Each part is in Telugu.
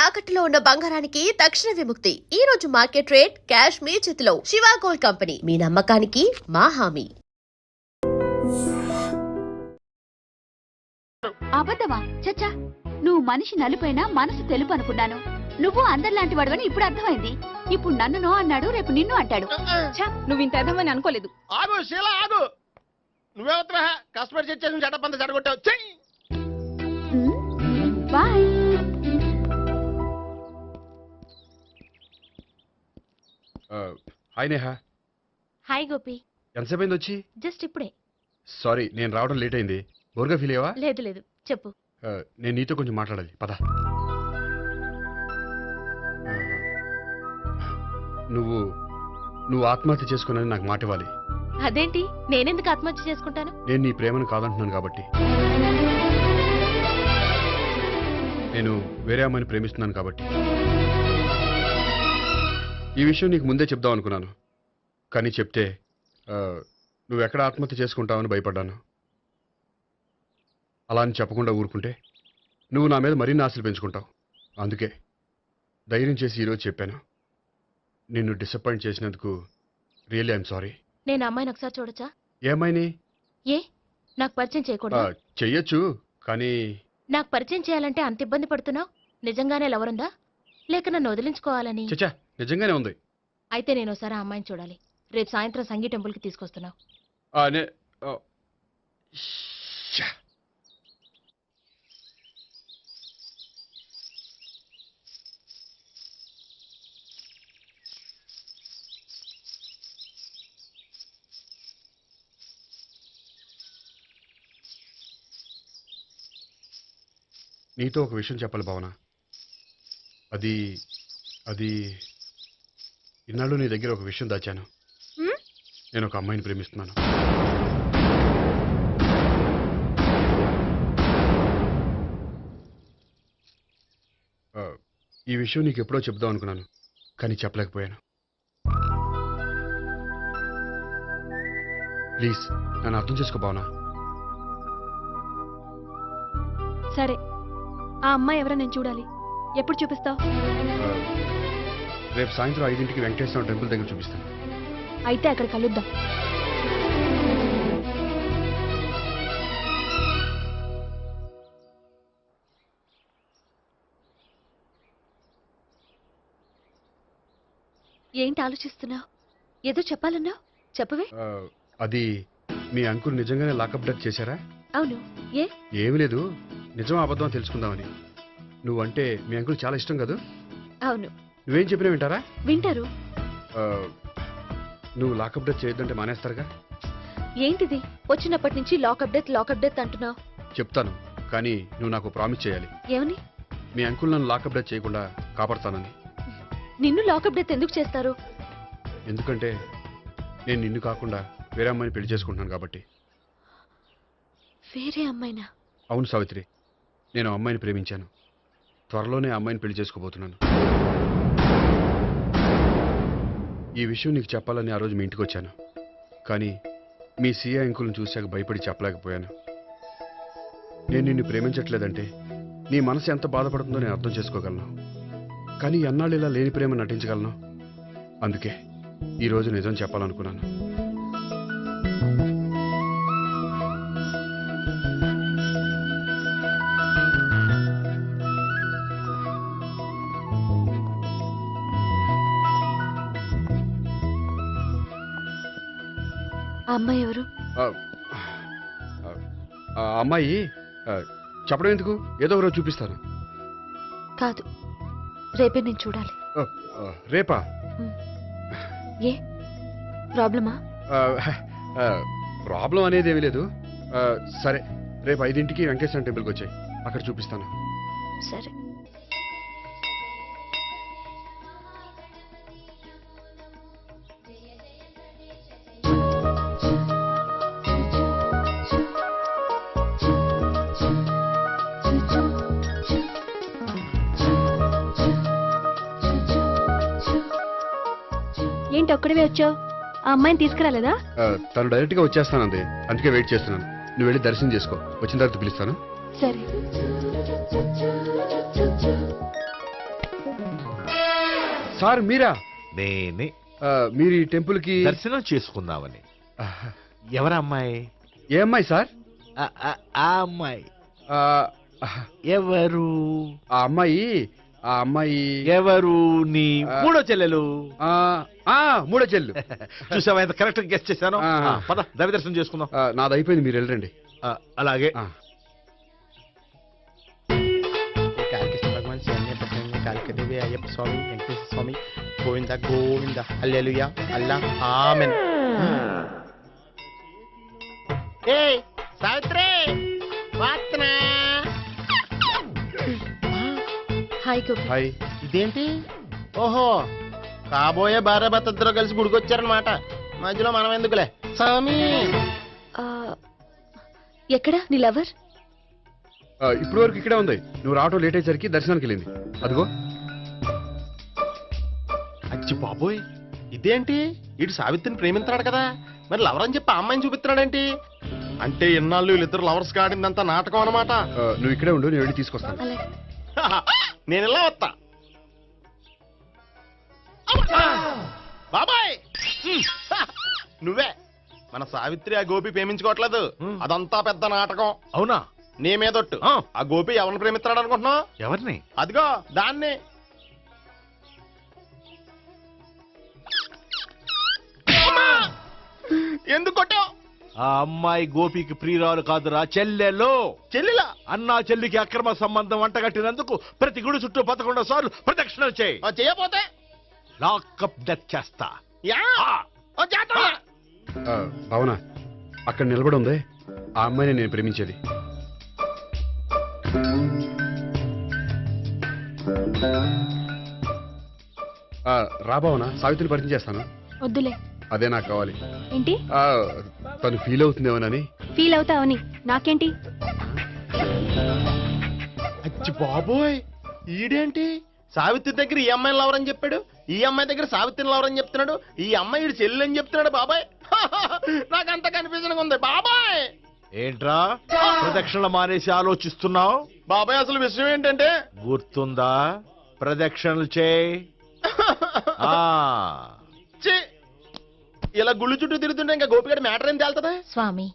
తాకట్టులో ఉన్న బంగారానికి తక్షణ విముక్తి. ఈ రోజు మార్కెట్ రేట్ క్యాష్ మీ చేతిలో. శివ గోల్డ్ కంపెనీ, మీ నమ్మకానికి మా హామీ. అబద్ధమా? చచ్చా, నువ్వు మనిషి నలుపైనా మనసు తెలుపు అనుకున్నాను. నువ్వు అందరిలాంటి వాడవని ఇప్పుడు అర్థమైంది. ఇప్పుడు నన్ను నో అన్నాడు, రేపు నిన్ను అంటాడు. నువ్వు ఇంత అర్థమని అనుకోలేదు. ఆగు శీల, ఆగు. నువ్వేవత్రా కస్టమర్ చేసి జడపంత జడగొట్టావు. Bye. Hi Neha. Hi Gopi. ఎంతసేపు అయింది వచ్చి? జస్ట్ ఇప్పుడే. సారీ, నేను రావడం లేట్ అయింది. బోర్గా ఫీల్ అయ్యావా? లేదు లేదు, చెప్పు. నేను నీతో కొంచెం మాట్లాడాలి, పద. నువ్వు ఆత్మహత్య చేసుకున్నానని నాకు మాట ఇవ్వాలి. అదేంటి, నేనెందుకు ఆత్మహత్య చేసుకుంటాను? నేను నీ ప్రేమను కాదంటున్నాను కాబట్టి. నేను వేరే అమ్మాయిని ప్రేమిస్తున్నాను కాబట్టి. ఈ విషయం నీకు ముందే చెప్దాం అనుకున్నాను, కానీ చెప్తే నువ్వు ఎక్కడ ఆత్మహత్య చేసుకుంటావని భయపడ్డాను. అలా అని చెప్పకుండా ఊరుకుంటే నువ్వు నా మీద మరిన్ని ఆశలు పెంచుకుంటావు. అందుకే ధైర్యం చేసి ఈరోజు చెప్పాను. నిన్ను డిసప్పాయింట్ చేసినందుకు రియల్లీ ఐఎమ్ సారీ. నేను అమ్మాయిని ఒకసారి చూడొచ్చా? ఏమైనా ఏ, నాకు పరిచయం చేయకూడదు? చెయ్యొచ్చు, కానీ నాకు పరిచయం చేయాలంటే అంత ఇబ్బంది పడుతున్నావు? నిజంగానే లవరుందా, లేక నన్ను వదిలించుకోవాలని? చచ్చా, నిజంగానే ఉంది. అయితే నేను ఒకసారి ఆ అమ్మాయిని చూడాలి. రేపు సాయంత్రం సంగీ టెంపుల్కి తీసుకొస్తున్నావు. నీతో ఒక విషయం చెప్పాలి భావన. అది అది ఇన్నాళ్ళు నీ దగ్గర ఒక విషయం దాచాను. నేను ఒక అమ్మాయిని ప్రేమిస్తున్నాను. ఈ విషయం నీకు ఎప్పుడో చెప్దాం అనుకున్నాను, కానీ చెప్పలేకపోయాను. ప్లీజ్ నన్ను అర్థం చేసుకో భావన. సరే, ఆ అమ్మాయి ఎవరో నేను చూడాలి. ఎప్పుడు చూపిస్తావు? రేపు సాయంత్రం 5ంటికి వెంకటేశ్వర టెంపుల్ దగ్గర చూపిస్తాను. అయితే అక్కడ కలుద్దాం. ఏంటి ఆలోచిస్తున్నావు? ఏదో చెప్పాలన్నావు, చెప్పవే. అది మీ అంకుల్ నిజంగానే లాకప్ డెత్ చేశారా? అవును. ఏ? ఏమీ లేదు, నిజం అబద్ధం తెలుసుకుందామని. నువ్వంటే మీ అంకుల్ చాలా ఇష్టం కదా? అవును. నువ్వేం చెప్పినా వింటారా? వింటారు. నువ్వు లాకప్ డెత్ చేయొద్దంటే మానేస్తారుగా? ఏంటిది, వచ్చినప్పటి నుంచి లాకప్ డెత్ అంటున్నావు? చెప్తాను, కానీ నువ్వు నాకు ప్రామిస్ చేయాలి. ఏమని? మీ అంకుల్ నన్ను లాకప్ డెత్ చేయకుండా కాపాడుతానని. నిన్ను లాకప్ డెత్ ఎందుకు చేస్తారు? ఎందుకంటే నేను నిన్ను కాకుండా వేరే అమ్మాయిని పెళ్లి చేసుకుంటున్నాను కాబట్టి. వేరే అమ్మాయినా? అవును సావిత్రి, నేను అమ్మాయిని ప్రేమించాను. త్వరలోనే అమ్మాయిని పెళ్లి చేసుకోబోతున్నాను. ఈ విషయం నీకు చెప్పాలని ఆ రోజు మీ ఇంటికి వచ్చాను, కానీ మీ సీఏ అంకుల్ని చూశాక భయపడి చెప్పలేకపోయాను. నేను నిన్ను ప్రేమించట్లేదంటే నీ మనసు ఎంత బాధపడుతుందో నేను అర్థం చేసుకోగలను, కానీ ఎన్నాళ్ళు ఇలా లేని ప్రేమ నటించగలను? అందుకే ఈరోజు నిజం చెప్పాలనుకున్నాను. ఆ అమ్మాయి ఎవరు? ఆ అమ్మాయి చెప్పడం ఎందుకు, ఏదో ఒకరోజు చూపిస్తాను. కాదు, రేపే నేను చూడాలి. రేపా? ఏ ప్రాబ్లమా? ప్రాబ్లం అనేది ఏమీ లేదు. సరే, రేపు 5ంటికి వెంకటేశ్వర టెంపుల్కి వచ్చాయి, అక్కడ చూపిస్తాను. సరే. ఏంటి ఒక్కడివే వచ్చావు? ఆ అమ్మాయిని తీసుకురాలేదా? తను డైరెక్ట్ గా వచ్చేస్తానంది, అందుకే వెయిట్ చేస్తున్నాను. నువ్వు వెళ్ళి దర్శనం చేసుకో, వచ్చిన తర్వాత పిలుస్తాను. సరే. సార్ మీరా? నేనే మీరు ఈ టెంపుల్ కి దర్శనం చేసుకుందామని. ఎవరా అమ్మాయి? ఏ అమ్మాయి సార్? ఆ అమ్మాయి ఆ, ఎవరు? ఆ అమ్మాయి ఎవరు? నీ మూడో చెల్లెలు. ఆ, మూడో చెల్లు. చూసావా ఎంత కరెక్ట్ గెస్ట్ చేశాను. ఆ. పద దైవ దర్శనం చేసుకుందాం. నాది అయిపోయింది, మీరు వెళ్ళండి. అలాగే. కాళికృష్ణ భగవాన్ శరణ్య ప్రసన్న కాళికదేవి అయ్యప్ప స్వామి వెంకటేశ్వర స్వామి గోవింద గోవింద హల్లెలూయా అల్లా ఆమెన్. ఏయ్ సావిత్రి వాత్నా. హాయ్ గోపి. హాయ్. ఇదేంటి? ఓహో, కాబోయే భార్య భర్త ఇద్దరు కలిసి గుడికొచ్చారనమాట. మధ్యలో మనం ఎందుకులే స్వామి. ఎక్కడ నీ లవర్? ఇప్పటి వరకు ఇక్కడే ఉంది. నువ్వు రావటం లేట్ అయ్యేసరికి దర్శనానికి వెళ్ళింది. అదిగో. అచ్చి బాబోయ్, ఇదేంటి? ఇటు సావిత్రిని ప్రేమిస్తున్నాడు కదా, మరి లవర్ అని చెప్పి ఆ అమ్మాయిని చూపిస్తున్నాడేంటి? అంటే ఇన్నాళ్ళు వీళ్ళిద్దరు లవర్స్ కాడిందంతా నాటకం అనమాట. నువ్వు ఇక్కడే ఉండు, నేను వెళ్ళి తీసుకొస్తాను. అలాగే. నేను ఇలా వస్తా. బాబాయ్ నువ్వే మన సావిత్రి ఆ గోపి ప్రేమించుకోవట్లేదు. అదంతా పెద్ద నాటకం. అవునా? నీ మీదొట్టు. ఆ గోపి ఎవరిని ప్రేమిస్తున్నాడు అనుకుంటున్నావు? ఎవరిని? అదిగో దాన్ని. ఎందుకు కొట్టావు? ఆ అమ్మాయి గోపికి ప్రియురాలు కాదురా, చెల్లెలు. చెల్లిలా? అన్నా చెల్లికి అక్రమ సంబంధం వంటగట్టినందుకు ప్రతి గుడి చుట్టూ 11 సార్లు ప్రదక్షిణలు చేయి. చేయపోతే లాకప్ డెత్ చేస్తా. యా చేస్తా. భావన, అక్కడ నిలబడి ఉంది ఆ అమ్మాయిని నేను ప్రేమించేది. రా భావన, సావిత్రిని పరిచయం చేస్తాను. వద్దులే. అదే నాకు కావాలి. ఏంటి? తను ఫీల్ అవుతుందేమోనని. ఫీల్ అవుతావని నాకేంటి? అచ్చి బాబోయ్, ఈడేంటి సావిత్రి దగ్గర ఈ అమ్మాయిని లవర్ అని చెప్పాడు, ఈ అమ్మాయి దగ్గర సావిత్రిని లవర్ అని చెప్తున్నాడు, ఈ అమ్మాయి ఈడు చెల్లి అని చెప్తున్నాడు. బాబాయ్ నాకంత కన్ఫ్యూజన్ ఉంది బాబాయ్. ఏంట్రా ప్రదక్షిణలు మానేసి ఆలోచిస్తున్నావు? బాబాయ్ అసలు విషయం ఏంటంటే, గుర్తుందా? ప్రదక్షిణలు చేయి. ఛీ, ఇలా గుళ్ళు చుట్టూ తిరుగుతుంటే ఇంకా గోపిగడ మ్యాటర్ ఏం తేలుతుందా? స్వామి,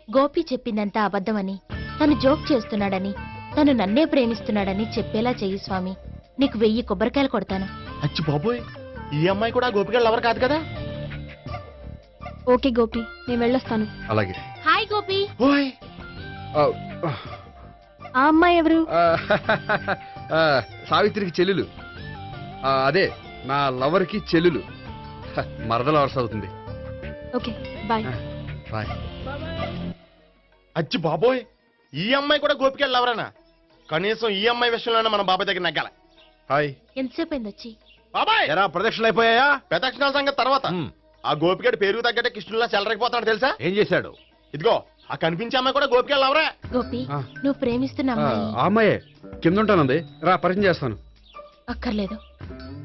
గోపి చెప్పిందంతా అబద్ధమని, తను జోక్ చేస్తున్నాడని, తను నన్నే ప్రేమిస్తున్నాడని చెప్పేలా చెయ్యి స్వామి. నీకు 1000 కొబ్బరికాయలు కొడతాను. అచ్చి బాబోయ్, ఈ అమ్మాయి కూడా గోపిగడ లవర్ కాదు కదా? ఓకే గోపి, నేను వెళ్ళొస్తాను. అలాగే. హాయ్ గోపి. ఓయ్ ఆ అమ్మాయి ఎవరు? సావిత్రికి చెల్లెలు. అదే నా లవర్కి చెల్లెలు. మరద లవర్స్ అవుతుంది. Okay bye. బాయ్. అచ్చి బాబోయ్, ఈ అమ్మాయి కూడా గోపిగడ లవరేనా? కనీసం ఈ అమ్మాయి విషయంలోనే మన బాబాయ్ దగ్గర నగ్గాల. హాయ్. ఎంతసేపు అయింది వచ్చి? బాబాయ్ ఎరా ప్రదక్షిణలు అయిపోయాయా? ప్రదక్షిణాల సంగతి తర్వాత. ఆ గోపిగడ పేరు తగ్గట్టే కృష్ణులా చెలరైపోతాడు తెలుసా? ఏం చేశాడు? ఇదిగో ఆ కనిపించే అమ్మాయి కూడా గోపిగడ లవరే. గోపి, ఆ. నువ్వు ప్రేమిస్తున్న అమ్మాయి ఆ అమ్మాయే కింద ఉంటానంది. రా పరిచయం చేస్తాను. అక్కర్లేదు.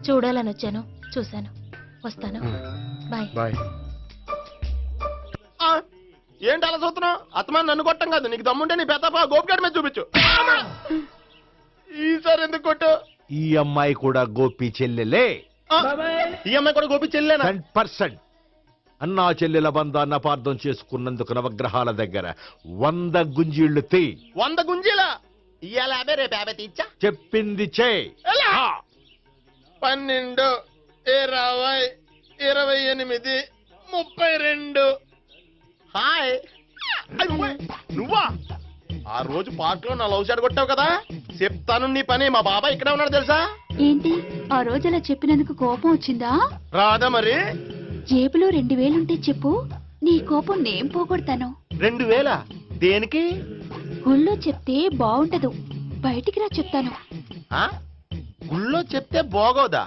చూడాలని వచ్చాను, చూశాను, వస్తాను. బాయ్. బాయ్. ఏంటి అలా చూస్తున్నావు? అత్తమాని నన్ను కొట్టం కాదు, నీకు దమ్ముంటే నీ పెద్ద గోపిగడ మీద చూపించు. ఈసారి ఎందుకు కొట్టు? ఈ అమ్మాయి కూడా గోపి చెల్లెలే. ఈ అమ్మాయి కూడా గోపి చెల్లేనా? 100%. అన్నా చెల్లెల బంధాన్ని అపార్థం చేసుకున్నందుకు నవగ్రహాల దగ్గర 100 గుంజీళ్లు తీ. 100 గుంజీలా? ఇయ్యాల 50 రేపు 50 తీచ్చా. చెప్పింది చే. 12, 20, 28, 32. హాయ్. నువ్వా? ఆ రోజు పార్క్ లో నా లవ్ షాట్ కొట్టావు కదా, చెప్తాను నీ పని. మా బాబాయ్ ఇక్కడే ఉన్నాడు తెలుసా? ఏంటి ఆ రోజు అలా చెప్పినందుకు కోపం వచ్చిందా? రాదా మరి? జేబులో 2000 ఉంటే చెప్పు, నీ కోపం నేను పోగొడతాను. 2000? దేనికి? గుళ్ళో చెప్తే బాగుంటదు, బయటికి రా చెప్తాను. ఆ? గుళ్ళో చెప్తే బాగోదా?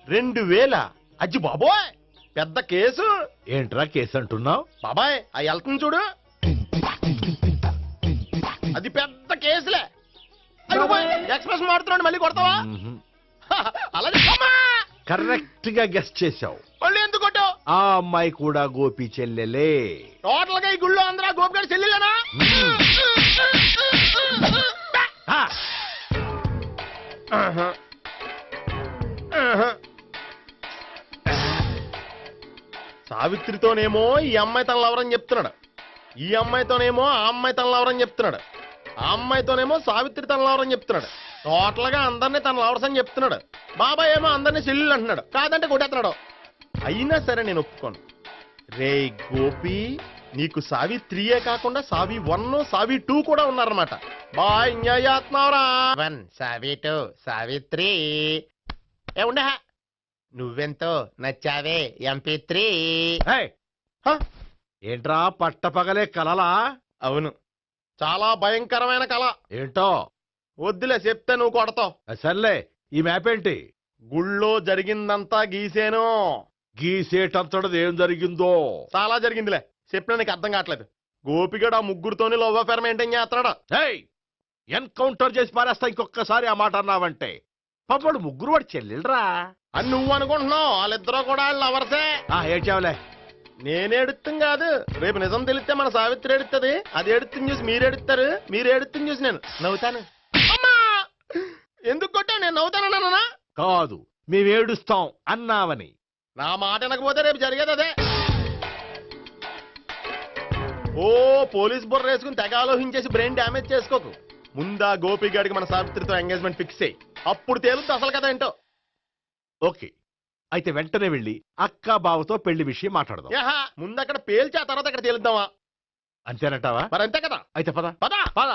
2000? అజ్జి బాబోయ్, పెద్ద కేసు. ఏంట్రా కేసు అంటున్నావు? బాబాయ్ ఆ వెళ్తుంది చూడు, అది పెద్ద కేసులే. ఎక్స్ప్రెస్ మాడుతున్నాడు, మళ్ళీ కొడతావా? అలాగే కరెక్ట్ గా గెస్ట్ చేశావు. మళ్ళీ ఎందుకు కొట్టావు? ఆ అమ్మాయి కూడా గోపి చెల్లెలే. టోటల్ గా ఈ గుళ్ళో అందరూ గోపిగడ చెల్లిలేనా? సావిత్రితోనేమో ఈ అమ్మాయి తన లవరని చెప్తున్నాడు, ఈ అమ్మాయితోనేమో ఆ అమ్మాయి తన లవరని చెప్తున్నాడు, ఆ అమ్మాయితోనేమో సావిత్రి తన లవరని చెప్తున్నాడు. టోటల్ గా అందరినీ తన లవర్స్ అని చెప్తున్నాడు. బాబాయ్ ఏమో అందరినీ చెల్లెలు అంటున్నాడు, కాదంటే కొట్టేస్తున్నాడు. అయినా సరే నేను ఒప్పుకోను. రే గోపి, నీకు సావిత్రియే కాకుండా సావి 1, సావి 2 కూడా ఉన్నారన్నమాట. బాయ్ న్యాయాత్మరా 1 సావి 2 సావిత్రి. ఏ ఉండే నువ్వెంతో నచ్చావే MP3. ఏయ్, ఏంట్రా పట్టపగలే కలలా? అవును, చాలా భయంకరమైన కళ. ఏంటో వద్దులే, చెప్తే నువ్వు కొడతావు. సర్లే, ఈ మ్యాప్ ఏంటి? గుళ్ళో జరిగిందంతా గీసేను. గీసేటంతటది ఏం జరిగిందో? చాలా జరిగిందిలే, చెప్పినా నీకు అర్థం కావట్లేదు. గోపిగడు ఆ ముగ్గురుతోని లవ్ అఫేర్ మెయింటైన్ చేస్తున్నాడు. ఏయ్, ఎన్కౌంటర్ చేసి పారేస్తా ఇంకొకసారి ఆ మాట అన్నావంటే. పాపడు ముగ్గురు వాడు చెల్లెలరా అని నువ్వు అనుకుంటున్నావు, వాళ్ళిద్దరూ కూడా లవర్సే. ఏడ్చావులే. నేను ఎడుతుంది కాదు, రేపు నిజం తెలిస్తే మన సావిత్రి ఎడుతుంది. అది ఎడుతుంది చూసి మీరు ఎడుతారు, మీరు ఎడుతుంది చూసి నేను నవ్వుతాను. అమ్మా, ఎందుకు కొట్టావు? నేను నవ్వుతానన్నా? కాదు, మేమేడుస్తాం అన్నావని. నా మాట వినకపోతే రేపు జరిగేది అదే. ఓ పోలీస్ బుర్ర వేసుకుని తెగ ఆలోచించేసి బ్రెయిన్ డ్యామేజ్ చేసుకోకు. ముందా గోపిగాడికి మన సావిత్రితో ఎంగేజ్మెంట్ ఫిక్స్ అయ్యి, అప్పుడు తేలుతుంది అసలు కదా ఏంటో. ఓకే, అయితే వెంటనే వెళ్ళి అక్క బావతో పెళ్లి విషయం మాట్లాడదాం. యాహా, ముందు అక్కడ పేల్చి ఆ తర్వాత అక్కడ తేలుద్దామా? అంతేనంటావా? మరి అంతే కదా. అయితే పద పద పద.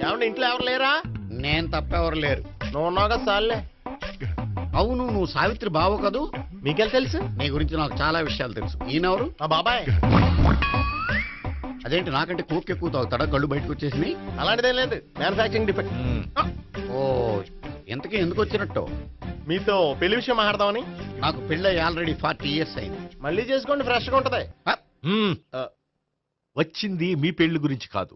ఏమండి, ఇంట్లో ఎవరు లేరా? నేను తప్పెవరు లేరు. నువ్వు ఉన్నావు కదా సార్లే. అవును, నువ్వు సావిత్రి బావు కదూ? మీకెళ్ళి తెలుసు? నీ గురించి నాకు చాలా విషయాలు తెలుసు. ఈయనెవరు? మా బాబాయ్. అదేంటి, నాకంటే కోక్ ఎక్కువ తాగుతాడా? కళ్ళు బయటకు వచ్చేసినాయి. అలాంటిదేం లేదు, మ్యానుఫాక్చరింగ్ డిఫెక్ట్. ఓ, ఇంతకీ ఎందుకు వచ్చినట్టు? మీతో పెళ్లి విషయం మాట్లాడదామని. నాకు పెళ్ళి ఆల్రెడీ 40 years అయింది. మళ్ళీ చేసుకోండి, ఫ్రెష్ గా ఉంటది. మ్మ్. వచ్చింది మీ పెళ్లి గురించి కాదు,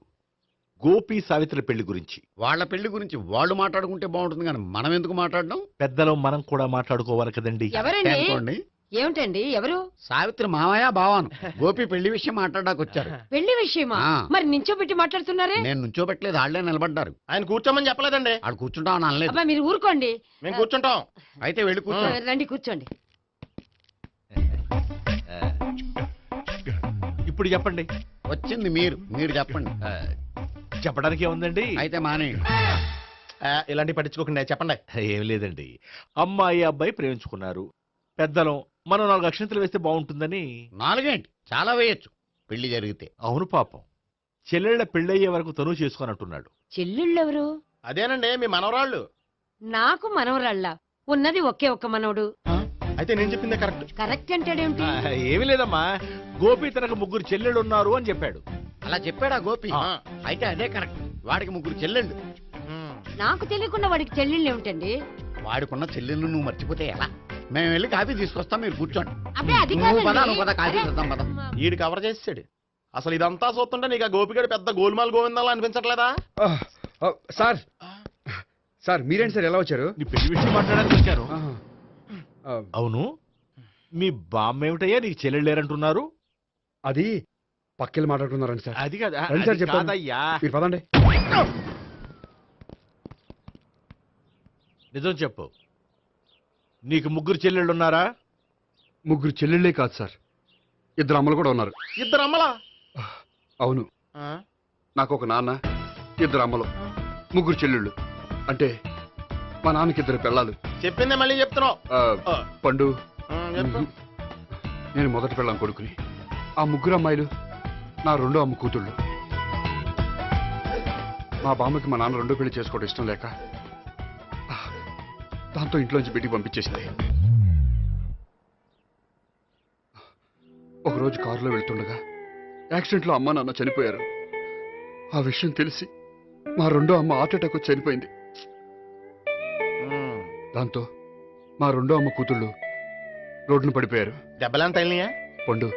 గోపి సావిత్రి పెళ్లి గురించి. వాళ్ళ పెళ్లి గురించి వాళ్ళు మాట్లాడుకుంటే బాగుంటుంది, కానీ మనం ఎందుకు మాట్లాడడం? పెద్దలో మనం కూడా మాట్లాడుకోవాలి కదండి. ఎవరండి? అనుకోండి, ఏమిటండి? ఎవరు? సావిత్రి మామయ్య బావాను. గోపి పెళ్లి విషయం మాట్లాడడానికి వచ్చారు. పెళ్లి విషయమా? ఆ. మరి నించోబెట్టి మాట్లాడుతున్నారే? నేను నుంచోబెట్టలేదు, వాళ్ళే నిలబడ్డారు. ఆయన కూర్చోమని చెప్పలేదండి. ఆడు కూర్చుంటామని అనలేదు. అబ్బా, మీరు ఊరుకోండి. మేము కూర్చుంటాం. అయితే వెళ్ళి కూర్చో. రండి, కూర్చోండి. ఇప్పుడు చెప్పండి. వచ్చింది మీరు చెప్పండి. చెప్పడానికి ఏముందండి? అయితే మానేయండి. ఇలాంటివి పట్టించుకోకుండా చెప్పండి. ఏం లేదండి, అమ్మాయి అబ్బాయి ప్రేమించుకున్నారు. పెద్దలం మనం 4 అక్షంతలు వేస్తే బాగుంటుందని. 4 ఏంటి, చాలా వేయొచ్చు పెళ్లి జరిగితే. అవును, పాపం చెల్లెళ్ళ పెళ్ళయ్యే వరకు తను చేసుకున్నట్టున్నాడు. చెల్లెళ్ళెవరు? అదేనండి మీ మనవరాళ్ళు. నాకు మనవరాళ్ళ ఉన్నది ఒకే ఒక్క మనవడు. అయితే నేను చెప్పిందే కరెక్ట్. కరెక్ట్ అంటాడేమిటి? ఏమి లేదమ్మా, గోపి తనకు 3 చెల్లెళ్ళు ఉన్నారు అని చెప్పాడు. అలా చెప్పాడా గోపి? ఆ. అయితే అదే కరెక్ట్. వాడికి 3 చెల్లెళ్ళు. నాకు తెలియకుండా వాడికి చెల్లెళ్ళు ఏమిటండి? వాడికున్న చెల్లెళ్ళు నువ్వు మర్చిపోతే ఎలా? మేము వెళ్ళి కాఫీ తీసుకొస్తాం, మీరు కూర్చోండి. అబ్బే, అది నువ్వు పద, కాదండి. నువ్వు పద, కాఫీ అరే, చేద్దాం, పద. ఈడు కవర్ చేసాడు. అసలు ఇదంతా చూస్తుంటే నీకు ఆ గోపిగడు పెద్ద గోల్మాల్ గోవిందాలు అనిపించట్లేదా? సార్ సార్ మీరేంటి సార్ ఎలా వచ్చారు? నీ పెళ్లి విషయం మాట్లాడడానికి వచ్చాను. ఆ, అవును, మీ బామ్మ ఏమిటయ్యా నీకు చెల్లెళ్ళు లేరంటున్నారు? అది పక్కెళ్ళి మాట్లాడుకున్నారండి సార్. అది కాదు, రండి సార్, అది చెప్తాను. కాదయ్యా. మీరు పదండి. నిజం చెప్పు, నీకు 3 చెల్లెళ్ళు ఉన్నారా? 3 చెల్లెళ్ళే కాదు సార్, 2 అమ్మలు కూడా ఉన్నారు. ఇద్దరు అమ్మలా? అవును, నాకు ఒక నాన్న, 2 అమ్మలు, 3 చెల్లెళ్ళు. అంటే మా నాన్నకి 2 పిల్లలు. చెప్పిందే మళ్ళీ చెప్తున్నావు. పండు, చెప్పు. నేను మొదటి పిల్లం కొడుకుని. ఆ 3 అమ్మాయిలు నా 2వ అమ్మ కూతుళ్ళు. మా బామ్మకి మా నాన్న 2వ పెళ్లి చేసుకోవడం ఇష్టం లేక దాంతో ఇంట్లోంచి బయటికి పంపించేసింది. ఒకరోజు కారులో వెళ్తుండగా యాక్సిడెంట్లో అమ్మ నాన్న చనిపోయారు. ఆ విషయం తెలిసి మా 2వ అమ్మ హార్ట్ అటాక్ వచ్చి చనిపోయింది. దాంతో మా 2వ అమ్మ కూతుళ్ళు రోడ్డును పడిపోయారు. దెబ్బలంత అయినాయా? పండు,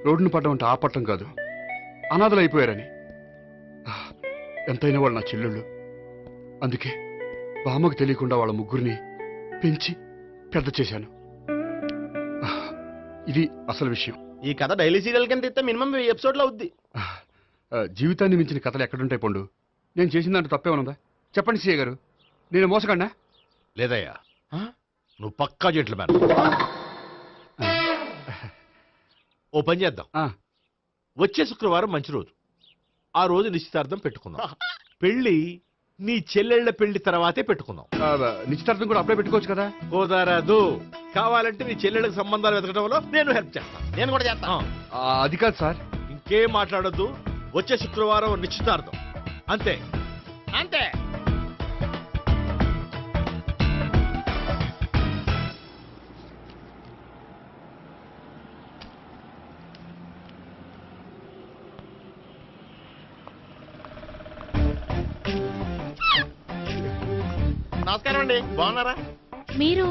రోడ్డును పడ్డం అంటే ఆపట్టం కాదు, అనాథలు అయిపోయారని. ఎంతైనా వాళ్ళు నా చెల్లెళ్ళు. అందుకే బామ్మకు తెలియకుండా వాళ్ళ 3 పెంచి పెద్ద చేశాను. ఇది అసలు విషయం. ఈ కథ డైలీ సీరియల్ కింద ఇస్తే మినిమం 1000 ఎపిసోడ్లు అవుద్ది. జీవితాన్ని మించిన కథలు ఎక్కడుంటాయి పండు? నేను చేసిన దాంట్లో తప్పేమనుందా? చెప్పండి సీఏ గారు, నేను మోసగండా? లేదయ్యా, నువ్వు పక్కా జెంట్లమ్యాన్. ఓ పని చేద్దాం. వచ్చే శుక్రవారం మంచి రోజు. ఆ రోజు నిశ్చితార్థం పెట్టుకుందాం. పెళ్లి నీ చెల్లెళ్ల పెళ్లి తర్వాతే పెట్టుకుందాం. నిశ్చితార్థం కూడా అప్పుడే పెట్టుకోవచ్చు కదా? కుదరదు. కావాలంటే నీ చెల్లెళ్ళకి సంబంధాలు వెతకడంలో నేను హెల్ప్ చేస్తాను. నేను కూడా చేస్తాను. అది కాదు సార్. ఇంకేం మాట్లాడొద్దు. వచ్చే శుక్రవారం నిశ్చితార్థం, అంతే. అంతే. నమస్కారం అండి, బాగున్నారా? మీరు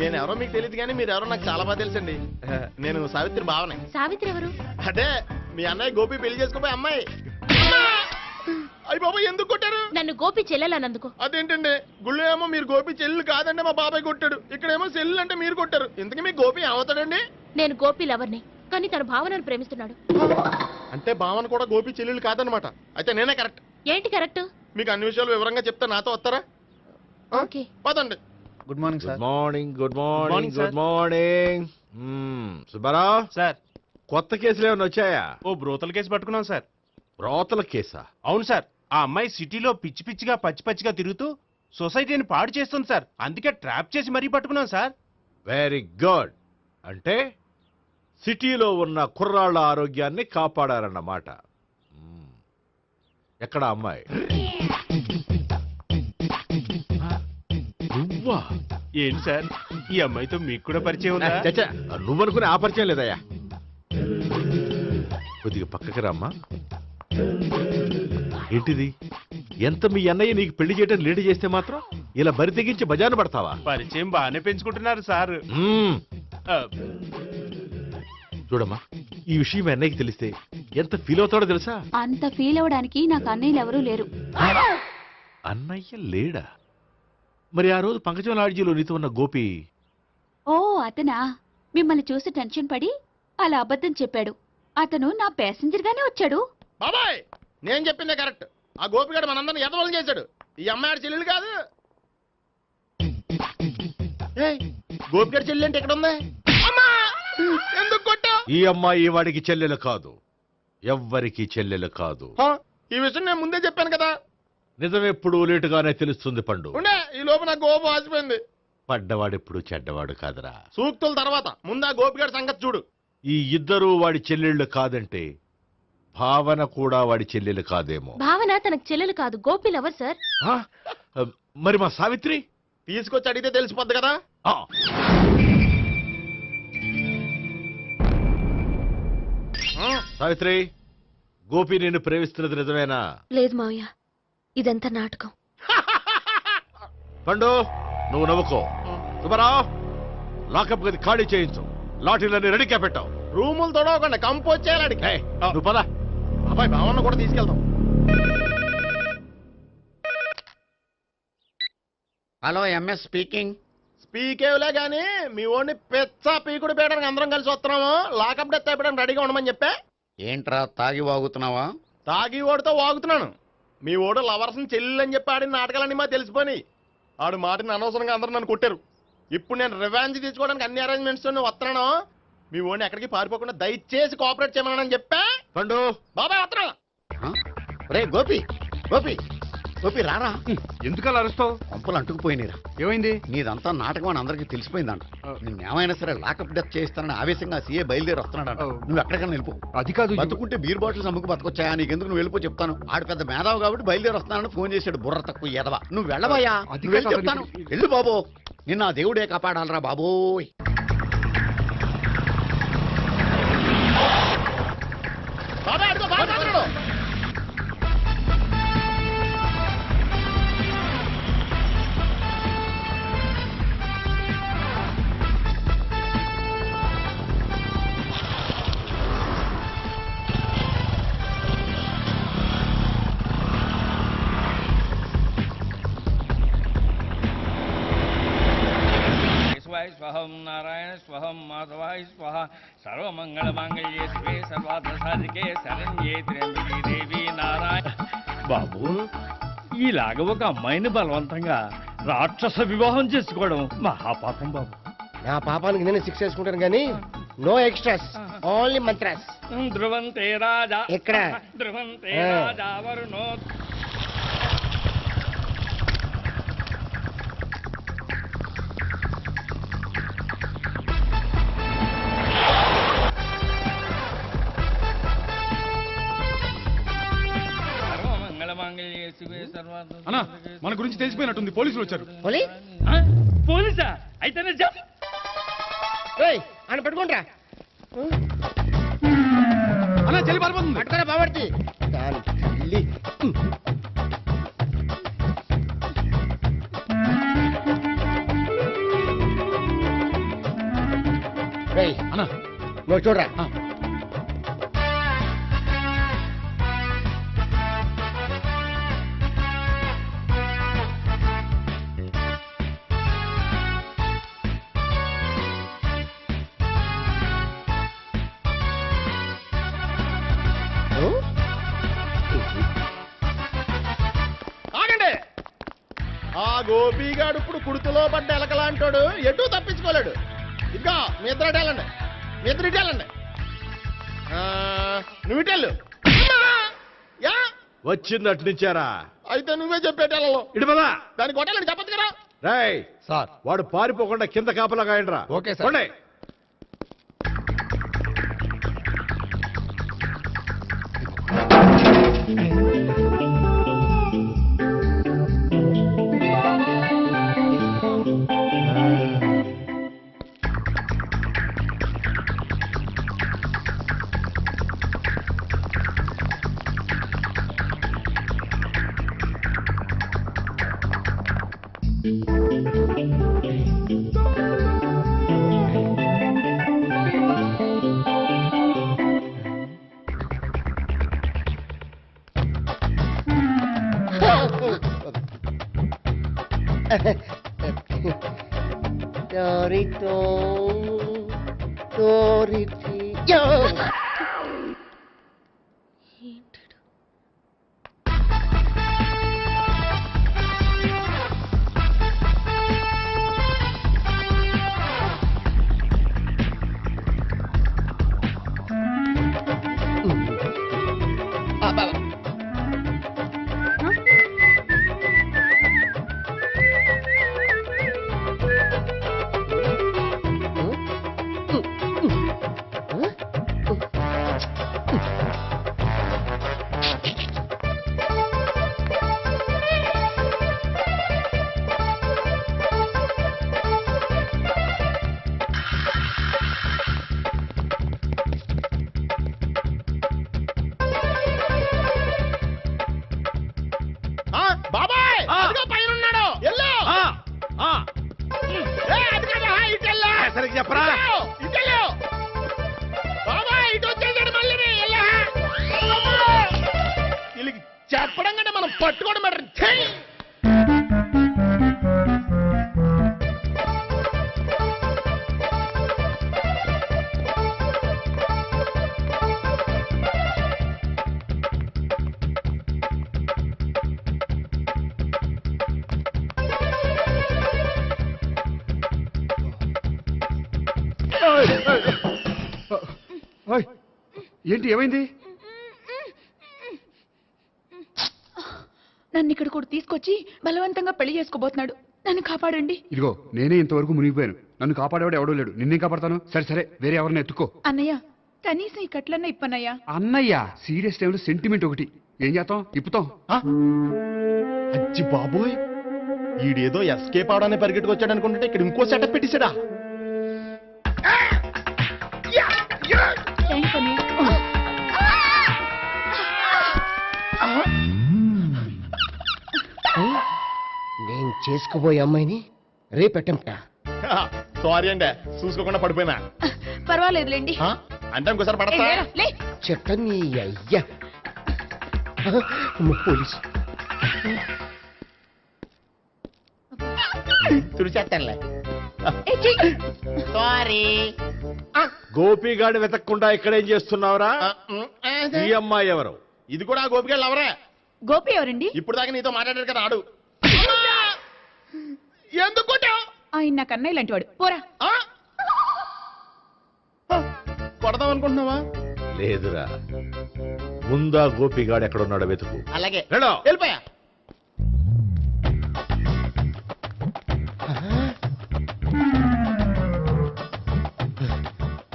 నేను ఎవరో మీకు తెలియదు కానీ మీరు ఎవరో నాకు చాలా బాగా తెలుసండి. నేను సావిత్రి బావనే. సావిత్రి ఎవరు? అదే మీ అన్నయ్య గోపి పెళ్లి చేసుకోపోయి అమ్మాయి. అయ్యి బాబాయ్, ఎందుకు కొట్టారు? నన్ను గోపి చెల్లెలన్నందుకు. అదేంటండి, గుళ్ళు ఏమో మీరు గోపి చెల్లు కాదండి మా బాబాయ్ కొట్టాడు, ఇక్కడేమో చెల్లు అంటే మీరు కొట్టారు. ఇంతకీ మీ గోపి ఏమవుతాడండి? నేను గోపి లవర్ని, కానీ తన భావనను ప్రేమిస్తున్నాడు. అంటే భావన కూడా గోపి చెల్లెలు కాదనమాట. అయితే నేనే కరెక్ట్. ఏంటి కరెక్ట్? మీకు అన్ని విషయాలు వివరంగా చెప్తా, నాతో వస్తారా? ఓకే, పదండి. Good morning good morning. Good morning. Good morning. Subbarao sir, కొత్త కేసులు ఏమైనా వచ్చాయా? ఓ బ్రోతల కేసు పట్టుకున్నాం సార్. రోతల కేసా? అవును సార్, ఆ అమ్మాయి సిటీలో పిచ్చి పిచ్చిగా పచ్చి పచ్చిగా తిరుగుతూ సొసైటీని పాడు చేస్తుంది సార్. అందుకే ట్రాప్ చేసి మరీ పట్టుకున్నాం సార్. Very good. అంటే సిటీలో ఉన్న కుర్రాళ్ళ ఆరోగ్యాన్ని కాపాడారన్నమాట. ఎక్కడ అమ్మాయి? నువ్వా? ఏంటి సార్, ఈ అమ్మాయితో మీకు కూడా పరిచయం ఉందా? చచ్చా, నువ్వనుకునే ఆ పరిచయం లేదయ్యా. కొద్దిగా పక్కకి రామ్మా. ఏంటిది? ఎంత మీ అన్నయ్య నీకు పెళ్లి చేయడం లేట్ చేస్తే మాత్రం ఇలా బరి తెగించి బజారు పడతావా? పరిచయం బాగానే పెంచుకుంటున్నారు సార్. చూడమ్మా, ఈ విషయం మీ అన్నయ్యకి తెలిస్తే ఎంత ఫీల్ అవుతాడో తెలుసా? అంత ఫీల్ అవడానికి నాకు అన్నయ్యలు ఎవరూ లేరు. అన్నయ్య లేడా? మరి ఆ రోజు పంకజం లాడ్జీలో నీతో ఉన్న గోపి? ఓ అతనా? మిమ్మల్ని చూసి టెన్షన్ పడి అలా అబద్ధం చెప్పాడు. అతను నా ప్యాసింజర్ గానే వచ్చాడు. బాబాయ్, నేను చెప్పిందే కరెక్ట్. ఆ గోపిగాడు మనందరిని ఎదవలం చేశాడు. ఈ అమ్మాయి చెల్లెలు కాదు. గోపిగాడి చెల్లి అంటే ఎక్కడ ఉంది? ఎందుకు కొట్టావు? ఈ అమ్మాయి వాడికి చెల్లెలు కాదు, ఎవ్వరికి చెల్లెలు కాదు. ఈ విషయం నేను ముందే చెప్పాను కదా. నిజమెప్పుడు లేటుగానే తెలుస్తుంది పండు. ఉండే, ఈ లోపు నాకు గోపు ఆసిపోయింది. పడ్డవాడెప్పుడు చెడ్డవాడు కాదురా. సూక్తుల తర్వాత ముందు ఆ గోపిగాడి సంగతి చూడు. ఈ ఇద్దరూ వాడి చెల్లెళ్ళు కాదంటే భావన కూడా వాడి చెల్లెలు కాదేమో. భావన తనకు చెల్లెలు కాదు, గోపి లవర్ సార్. ఆ? మరి మా సావిత్రి? తీసుకొచ్చి అడిగితే తెలిసిపోద్ది కదా. ఆ. సావిత్రి, గోపి నిన్ను ప్రేమిస్తున్నది నిజమేనా? లేదు మావయ్య, ఇదంతా నాటకం. పండు, నువ్వు నవ్వుకో. సుబ్బారావు, లాకప్ గది ఖాళీ చేయించు. లాఠీలన్నీ రెడీగా పెట్టావు. రూములు తొడవకుండా కంపోజ్ చేయాలి. ఏయ్, నువ్వు పద. అబ్బాయి భావన కూడా తీసుకెళ్తాం. Hello, MS speaking. స్పీకేవ్లే గానీ మీ ఓడిని పెచ్చ పీకుడు పేయడానికి అందరం కలిసి వస్తున్నాము. లాకప్ డెత్ అయిపోయడానికి రెడీగా ఉండమని చెప్పే. ఏంట్రా తాగి వాగుతున్నావా? తాగి ఓడితో వాగుతున్నాను. మీ ఓడు లవర్స్ని చెల్లెని చెప్పి ఆడిన నాటకాలన్నీ మా తెలిసిపోయి ఆడు మాటిని అనవసరంగా అందరూ నన్ను కొట్టారు. ఇప్పుడు నేను రివెంజ్ తీసుకోవడానికి అన్ని అరేంజ్మెంట్స్ వస్తున్నాను. మీ ఓడిని ఎక్కడికి పారిపోకుండా దయచేసి కోఆపరేట్ చేయమని చెప్పా. పండు, బాబాయ్ వస్తున్నా. రే గోపి, గోపి, గోపి రారా. ఎందుకలా అరుస్తావు? పంపులు అంటుకుపోయినరా. ఏమైంది? నీదంతా నాటకం అని అందరికీ తెలిసిపోయిందంట. నిన్నేమైనా సరే లాకప్ డెత్ చేయిస్తానని ఆవేశంగా సీఏ బయలుదేరి వస్తున్నాడంట. నువ్వు ఎక్కడికైనా వెళ్ళిపో. అది కాదు. బతుకుంటే బీర్ బాటిల్స్ అమ్ముకు బతకొచ్చాయా? నీకెందుకు? నువ్వు వెళ్ళిపో చెప్తాను. ఆడు పెద్ద మేధావు కాబట్టి బయలుదేరి వస్తున్నానని ఫోన్ చేశాడు. బుర్ర తక్కువ ఎదవా. నువ్వు వెళ్ళవయ్యా. అది నువ్వు వెళ్ళి కాదు. చెప్తాను. వెళ్ళు బాబో, నిన్న ఆ దేవుడే కాపాడాలరా బాబోయ్. బాబాయ్ అడుగు, బాబాయ్ అడుగు. స్వహం నారాయణ స్వహం మాధవాయ స్వహ సర్వమంగళ మాంగళ్యే శివే సర్వార్థ సాధికే శరణ్యే త్ర్యంబకే దేవి నారాయణ బాబు ఇలాగ ఒక అమ్మాయిని బలవంతంగా రాక్షస వివాహం చేసుకోవడం మహాపాపం బాబు. నా పాపానికి నేను శిక్ష వేసుకుంటాను కానీ నో ఎక్స్ట్రాస్, ఓన్లీ మంత్రాస్. ధ్రువంతే రాజా ఎక్కడ? ధ్రువంతే ఆ. రాజా వరుణో. సర్వమంగళమాంగళ్యే శివే సర్వార్థ. అన్నా, మన గురించి తెలిసిపోయినట్టుంది, పోలీసులు వచ్చారు. ఆ? పోలీసా? అయితేనే జప్. అని పట్టుకుంటా అన్నా, చెల్లి పారిపోతుంది. పట్టుకోరా బాబర్తి దాని తల్లి. అన్నా, నువ్వు చూడరా. ఆగండి. ఆ గోపిగాడు ఇప్పుడు కుడుతులో పడ్డ ఎలకలాంటాడు, ఎటు తప్పించుకోలేడు. ఇంకా మీ ఇద్దరు ఇటేళ్ళండి, మీ ఇద్దరు ఇటేళ్ళండి. నువ్వు ఇటెళ్ళు. యా వచ్చిందటు నుంచారా? అయితే నువ్వే చెప్పేటెళ్ళలో ఇటు పదా. దానికి కొట్టాలని చెప్పచ్చు కదా. రేయ్ సార్. వాడు పారిపోకుండా కింద కాపలా కాయండిరా. Okay sir. పోండి. బాబాయ్ పైన ఉన్నాడు. ఎల్లో అది కదా ఇటెల్లా. సరిగ్గా చెప్పరా? ఇటెల్లో బాబాయ్, ఇటు వచ్చేసాడు మళ్ళీ. వీళ్ళకి చెప్పడం కంటే మనం పట్టుకోవడం బెటర్. ఓయ్, ఏంటి, ఏమైంది? నన్ను ఇక్కడ కూడా తీసుకొచ్చి బలవంతంగా పెళ్లి చేసుకోబోతున్నాడు. నన్ను కాపాడండి. ఇదిగో, నేనే ఇంతవరకు మునిగిపోయాను. నన్ను కాపాడేవాడు ఎవడూ లేడు. నిన్నేం కాపాడతాను? సరే సరే, వేరే ఎవరిని ఎత్తుకో. అన్నయ్య, కనీసం ఈ కట్లన్నా ఇప్పనయ్యా. అన్నయ్య, సీరియస్ టైంలో సెంటిమెంట్ ఒకటి. ఏం చేస్తాం? ఇప్పుతాం. అచ్చి బాబోయ్, ఈడేదో ఎస్కేప్ అవడానికి పరిగెట్టుకొచ్చాడు అనుకుంటే ఇక్కడ ఇంకో సెటప్ పెట్టేశాడా. థ్యాంక్స్ అన్నయ్య. నేను చేసుకోబోయే అమ్మాయిని రేపెట్టంట. సారీ అండి, చూసుకోకుండా పడిపోయినా. పర్వాలేదులేండి. అంటే ఇంకోసారి ఏ, పడతా. లేరా, లే. చెట్టని అయ్యా పోలీసు తుడిచేస్తానులే. ఏ, చెయ్యి. సారీ. గోపిగాడి వెతకకుండా ఇక్కడేం చేస్తున్నావురా? ఈ అమ్మాయి ఎవరు? ఇది కూడా ఆ గోపికలు ఎవరే? గోపి ఎవరండి? ఇప్పుడు దాకా నీతో మాట్లాడారు కదా ఆడు. ఎందుకు కొట్టావ్? ఆయన నాకు అన్నయ్య లాంటి వాడు. పోరా. కొడదాం అనుకుంటున్నావా? లేదురా, ముందా గోపిగాడు ఎక్కడున్నాడో వెతుకు. అలాగే వెళ్ళు. వెళ్ళిపోయా.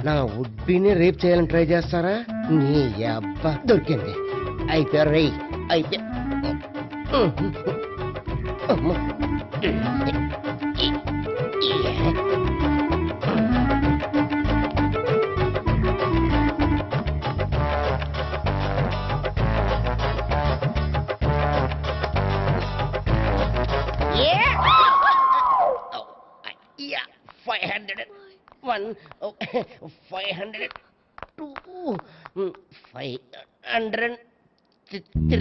నా ఉడ్బీని రేప్ చేయాలని ట్రై చేస్తారా? నీ అబ్బా దొరికింది. అయిపోయారు రై అయిపోయా. One, 500, 2, 500, 3.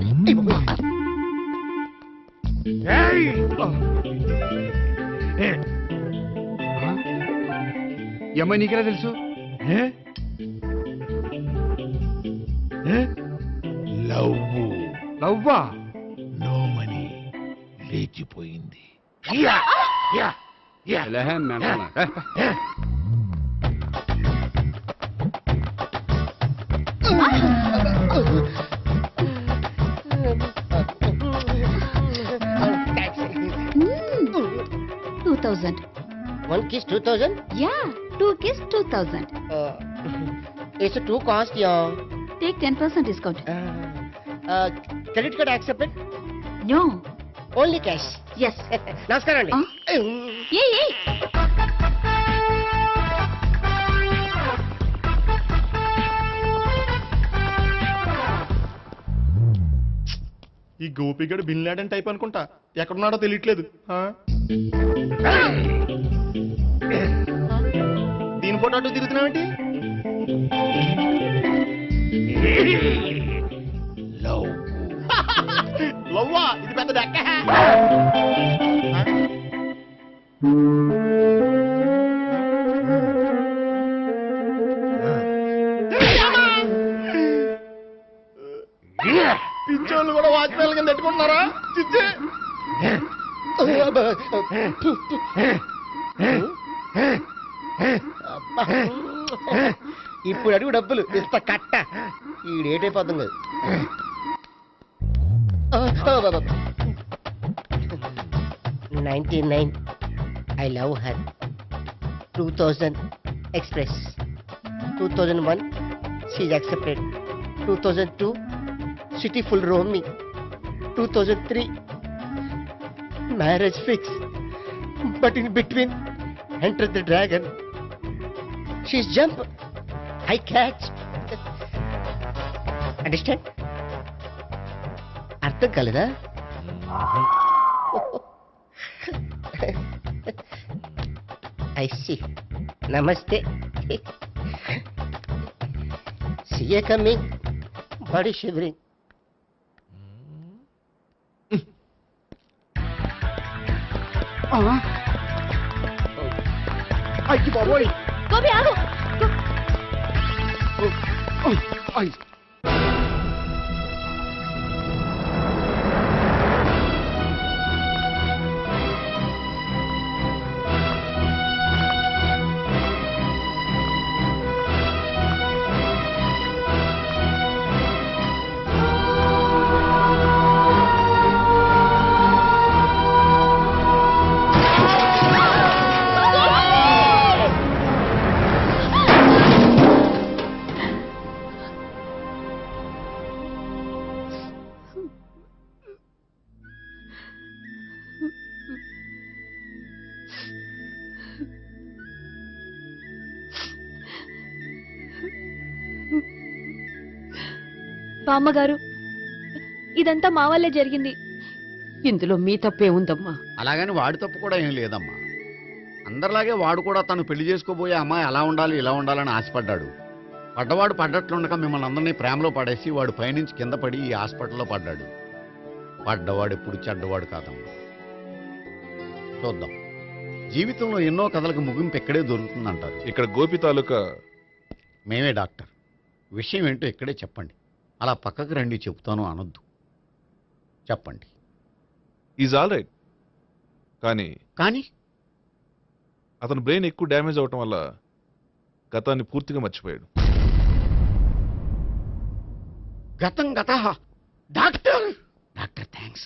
ఈ అమ్మాయి నీకెలా తెలుసు? లవ్వా? నో మనీ లేచిపోయింది. One kiss 2000? Yeah, 2 kiss 2000. It's a 2 cost, yeah. Take 10% discount. Credit card accepted? No. Only cash. Yes. నమస్కారం అండి. ఏ ఈ గోపిగడు బిన్ లాడెన్ టైప్ అనుకుంటా. ఎక్కడున్నాడో తెలియట్లేదు. దీని ఫోటో అటు తిరుగుతున్నావేంటి? లవ్వా? ఇది పెద్ద డెక్క. పిచ్చోళ్ళు కూడా వాచ్మెన్ కింద పెట్టుకుంటున్నారా? చిచ్చే ఇప్పుడు అడుగు డబ్బులు ఇస్తా కట్ట. ఈ డేట్ అయిపోతుంది కదా. 99 I love her. 2000 express. 2001 she's accepted. 2002 city full roaming. 2003 marriage fix. But in between entered the dragon. She's jump. I catch. Understand? అర్థం కాలేదా? I see. Namaste. See you coming. Body shivering. అయ్యి బాబోయ్! గోపి ఆగు. అయ్ బామ్మగారు, ఇదంతా మా వల్లే జరిగింది. ఇందులో మీ తప్పే ఉందమ్మా. అలాగని వాడి తప్పు కూడా ఏం లేదమ్మా. అందరిలాగే వాడు కూడా తను పెళ్లి చేసుకోబోయే అమ్మాయి అలా ఉండాలి ఇలా ఉండాలని ఆశపడ్డాడు. పడ్డవాడు పడ్డట్లుండగా మిమ్మల్ని అందరినీ ప్రేమలో పడేసి వాడు పైనుంచి కింద పడి ఈ హాస్పిటల్లో పడ్డాడు. పడ్డవాడు ఎప్పుడు చెడ్డవాడు కాదమ్మా. చూద్దాం, జీవితంలో ఎన్నో కథలకు ముగింపు ఎక్కడే దొరుకుతుందంటారు. ఇక్కడ గోపి తాలూకా మేమే డాక్టర్. విషయం ఏంటో ఇక్కడే చెప్పండి. అలా పక్కకు రండి చెప్తాను అనొద్దు. చెప్పండి. Is all right. కానీ కానీ అతని బ్రెయిన్ ఎక్కువ డ్యామేజ్ అవటం వల్ల గతాన్ని పూర్తిగా మర్చిపోయాడు. గతం గత డాక్టర్ డాక్టర్ థ్యాంక్స్.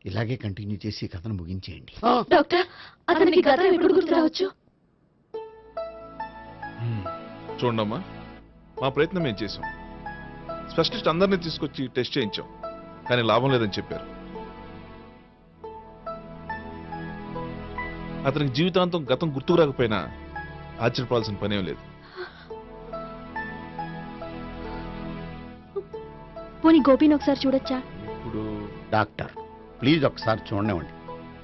ఇలాగే కంటిన్యూ చేసి కథను ముగించేయండి. డాక్టర్ అతనికి గతం ఎప్పుడు గుర్తు రావచ్చు? చూడమ్మా, మా ప్రయత్నం మేము చేసాం. స్పెషలిస్ట్ అందరినీ తీసుకొచ్చి టెస్ట్ చేయించాం, కానీ లాభం లేదని చెప్పారు. అతనికి జీవితాంతం గతం గుర్తుకు రాకపోయినా ఆశ్చర్యపడాల్సిన పనేం లేదు. పోనీ గోపిని ఒకసారి చూడొచ్చా? ఇప్పుడు డాక్టర్ ప్లీజ్ ఒకసారి చూడనివ్వండి.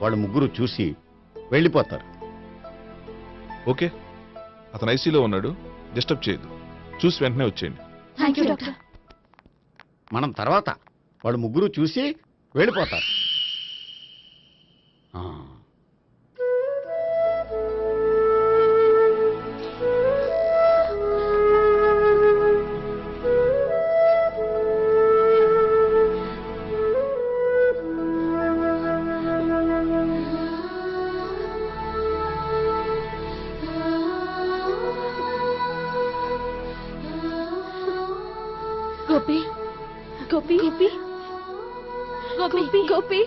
వాళ్ళు ముగ్గురు చూసి వెళ్ళిపోతారు. ఓకే, అతను ఐసీలో ఉన్నాడు, డిస్టర్బ్ చేయదు. చూసి వెంటనే వచ్చేయండి. Thank you doctor. మనం తర్వాత వాళ్ళు ముగ్గురు చూసి వెళ్ళిపోతారు. ఆ. గోపి గోపి గోపి గోపి గోపి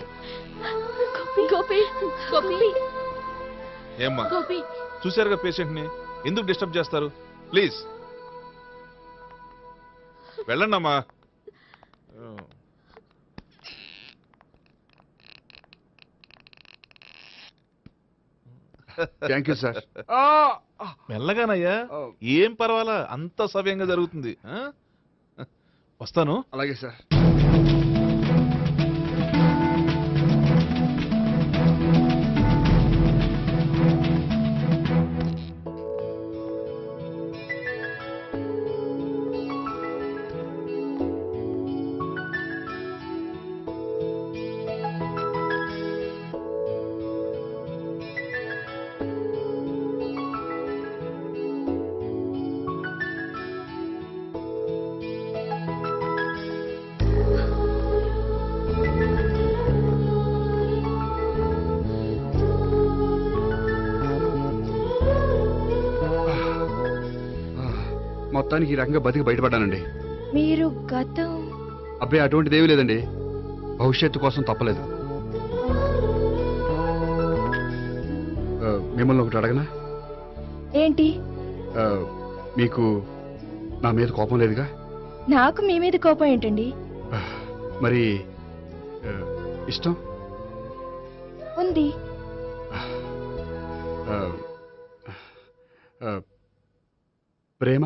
గోపి గోపి గోపి ఏమ్మా, గోపి చూశారుగా పేషెంట్ని, ఎందుకు డిస్టర్బ్ చేస్తారు? ప్లీజ్ వెళ్ళండి అమ్మా. Thank you sir. మెల్లగానయ్యా, ఏం పర్వాలా, అంత సవ్యంగా జరుగుతుంది. వస్తాను. అలాగే సార్. మొత్తానికి ఈ రకంగా బతికి బయటపడ్డానండి. మీరు గతం అబ్బాయి అటువంటిదేమీ లేదండి. భవిష్యత్తు కోసం తప్పలేదు. మిమ్మల్ని ఒకటి అడగనా? ఏంటి? మీకు నా మీద కోపం లేదుగా? నాకు మీ మీద కోపం ఏంటండి? మరి ఇష్టం ఉంది. ప్రేమ